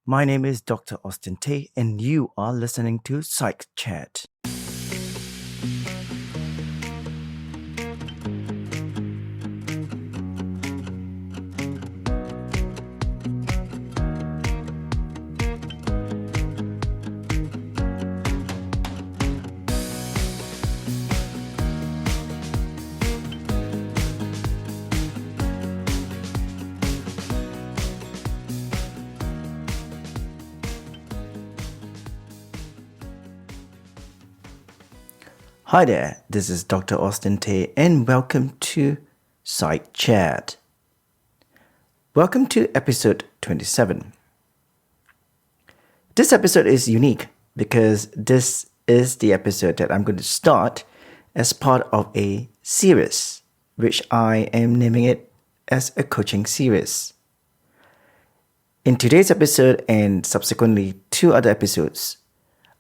My name is Dr. Austin Tay, and you are listening to Psych Chat. Hi there, this is Dr. Austin Tay, and welcome to Psych Chat. Welcome to episode 27. This episode is unique because this is the episode that I'm going to start as part of a series, which I am naming it as a coaching series. In today's episode and subsequently 2 other episodes,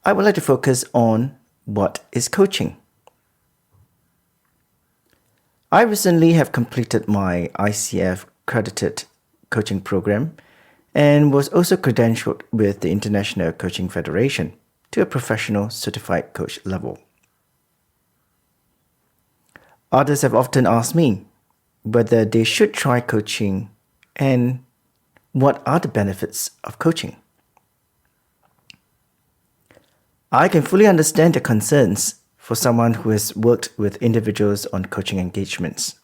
I would like to focus on what is coaching. I recently have completed my ICF accredited coaching program and was also credentialed with the International Coaching Federation to a professional certified coach level. Others have often asked me whether they should try coaching and what are the benefits of coaching. I can fully understand the concerns for someone who has worked with individuals on coaching engagements.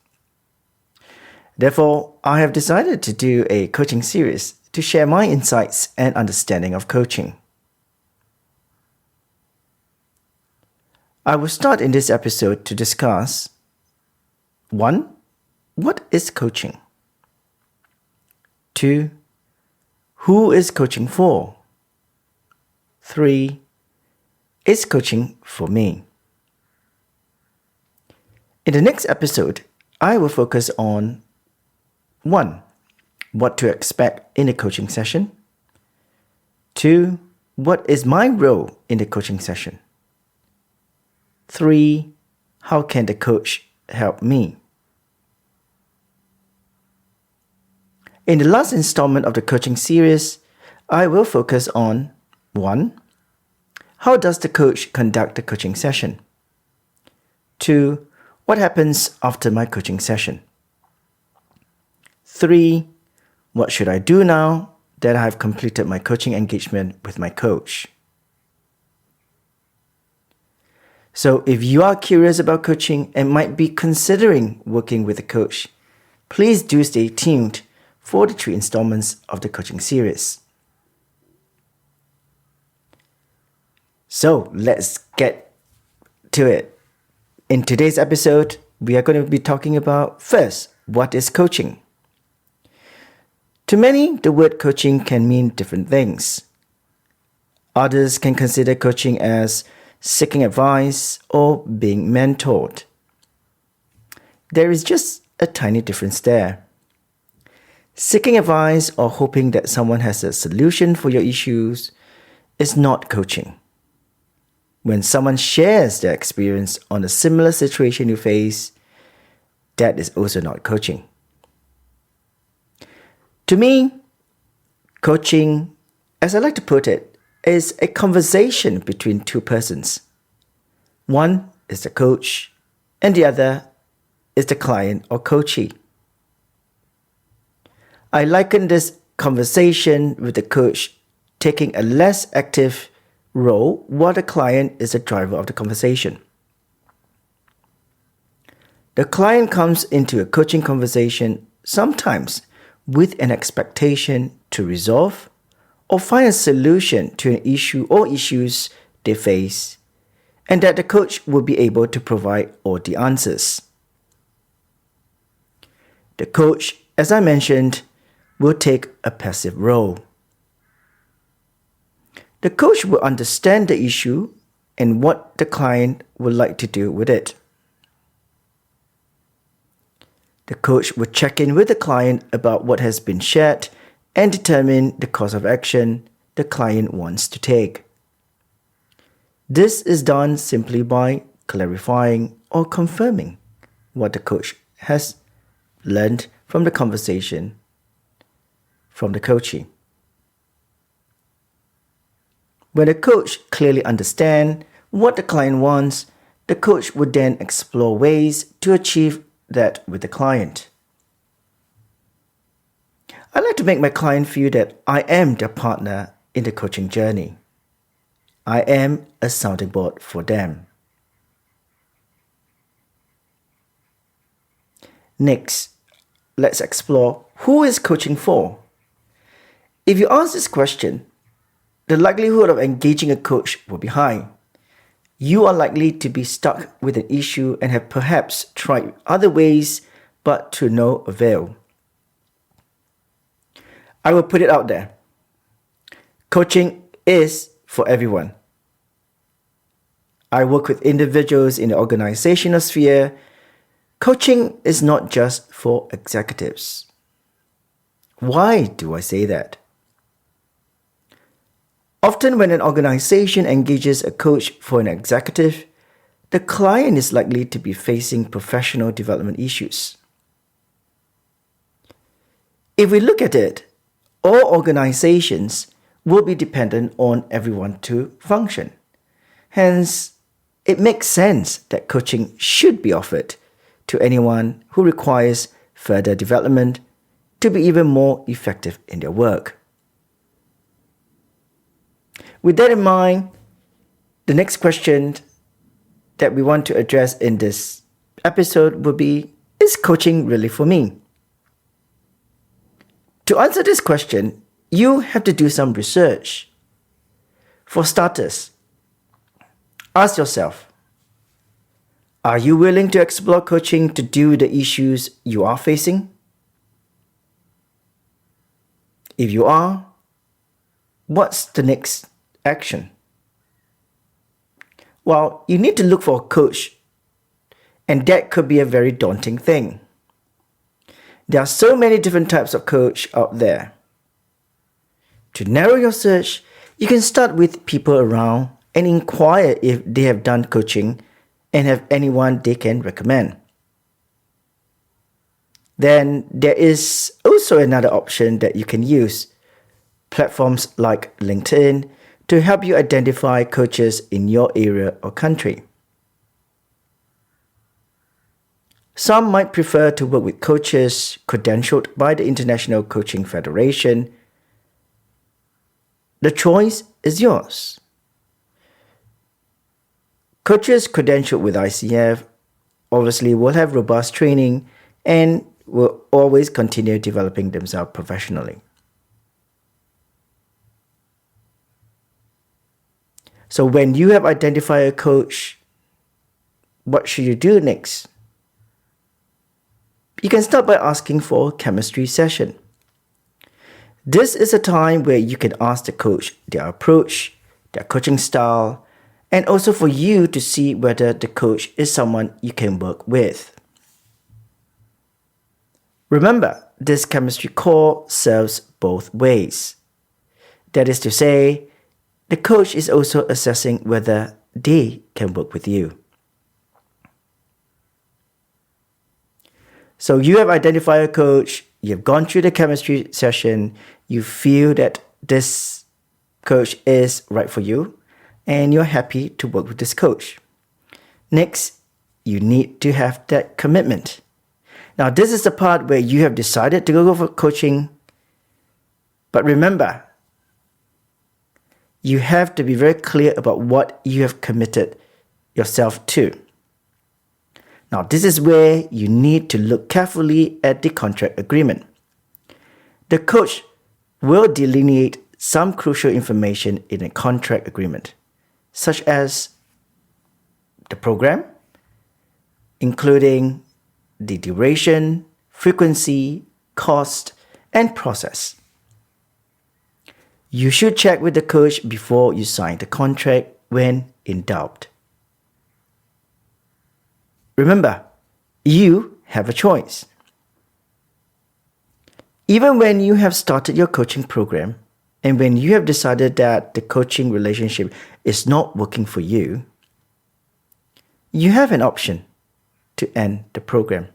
Therefore, I have decided to do a coaching series to share my insights and understanding of coaching. I will start in this episode to discuss 1. What is coaching? 2. Who is coaching for? 3. Is coaching for me? In the next episode, I will focus on 1. What to expect in a coaching session. 2. What is my role in the coaching session? 3. How can the coach help me? In the last installment of the coaching series, I will focus on 1. How does the coach conduct the coaching session? 2. What happens after my coaching session? 3. What should I do now that I have completed my coaching engagement with my coach? So if you are curious about coaching and might be considering working with a coach, please do stay tuned for the 3 installments of the coaching series. So let's get to it. In today's episode, we are going to be talking about, first, what is coaching? To many, the word coaching can mean different things. Others can consider coaching as seeking advice or being mentored. There is just a tiny difference there. Seeking advice or hoping that someone has a solution for your issues is not coaching. When someone shares their experience on a similar situation you face, that is also not coaching. To me, coaching, as I like to put it, is a conversation between 2 persons. One is the coach, and the other is the client or coachee. I liken this conversation with the coach taking a less active role while the client is the driver of the conversation. The client comes into a coaching conversation sometimes with an expectation to resolve or find a solution to an issue or issues they face, and that the coach will be able to provide all the answers. The coach, as I mentioned, will take a passive role. The coach will understand the issue and what the client would like to do with it. The coach will check in with the client about what has been shared and determine the course of action the client wants to take. This is done simply by clarifying or confirming what the coach has learned from the conversation from the coachee. When the coach clearly understands what the client wants, the coach would then explore ways to achieve that with the client. I like to make my client feel that I am their partner in the coaching journey. I am a sounding board for them. Next, let's explore who is coaching for. If you ask this question, the likelihood of engaging a coach will be high. You are likely to be stuck with an issue and have perhaps tried other ways, but to no avail. I will put it out there. Coaching is for everyone. I work with individuals in the organizational sphere. Coaching is not just for executives. Why do I say that? Often when an organization engages a coach for an executive, the client is likely to be facing professional development issues. If we look at it, all organizations will be dependent on everyone to function. Hence, it makes sense that coaching should be offered to anyone who requires further development to be even more effective in their work. With that in mind, the next question that we want to address in this episode will be, is coaching really for me? To answer this question, you have to do some research. For starters, ask yourself, are you willing to explore coaching to deal with the issues you are facing? If you are, what's the next action? Well, you need to look for a coach, and that could be a very daunting thing. There are so many different types of coach out there. To narrow your search, you can start with people around and inquire if they have done coaching and have anyone they can recommend. Then there is also another option that you can use, platforms like LinkedIn, to help you identify coaches in your area or country. Some might prefer to work with coaches credentialed by the International Coaching Federation. The choice is yours. Coaches credentialed with ICF obviously will have robust training and will always continue developing themselves professionally. So when you have identified a coach, what should you do next? You can start by asking for a chemistry session. This is a time where you can ask the coach their approach, their coaching style, and also for you to see whether the coach is someone you can work with. Remember, this chemistry call serves both ways. That is to say, the coach is also assessing whether they can work with you. So you have identified a coach, you've gone through the chemistry session, you feel that this coach is right for you, and you're happy to work with this coach. Next, you need to have that commitment. Now, this is the part where you have decided to go for coaching, but remember, you have to be very clear about what you have committed yourself to. Now, this is where you need to look carefully at the contract agreement. The coach will delineate some crucial information in a contract agreement, such as the program, including the duration, frequency, cost, and process. You should check with the coach before you sign the contract when in doubt. Remember, you have a choice. Even when you have started your coaching program and when you have decided that the coaching relationship is not working for you, you have an option to end the program.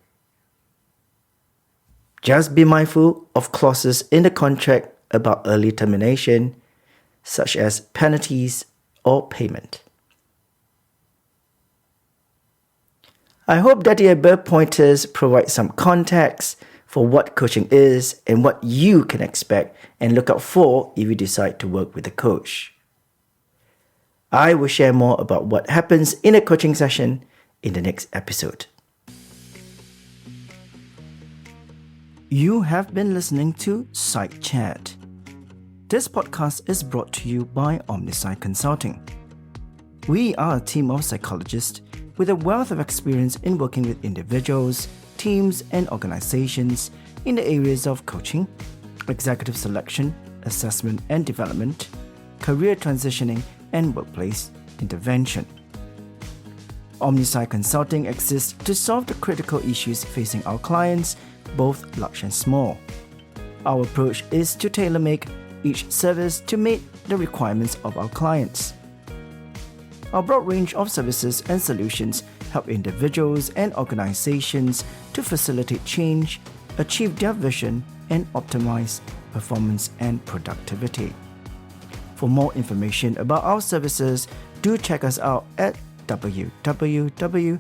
Just be mindful of clauses in the contract about early termination. such as penalties or payment. I hope that the above pointers provide some context for what coaching is and what you can expect and look out for if you decide to work with a coach. I will share more about what happens in a coaching session in the next episode. You have been listening to Psych Chat. This podcast is brought to you by Omnisci Consulting. We are a team of psychologists with a wealth of experience in working with individuals, teams, and organizations in the areas of coaching, executive selection, assessment and development, career transitioning, and workplace intervention. Omnisci Consulting exists to solve the critical issues facing our clients, both large and small. Our approach is to tailor-make each service to meet the requirements of our clients. Our broad range of services and solutions help individuals and organizations to facilitate change, achieve their vision, and optimize performance and productivity. For more information about our services, do check us out at www.omnisci.com.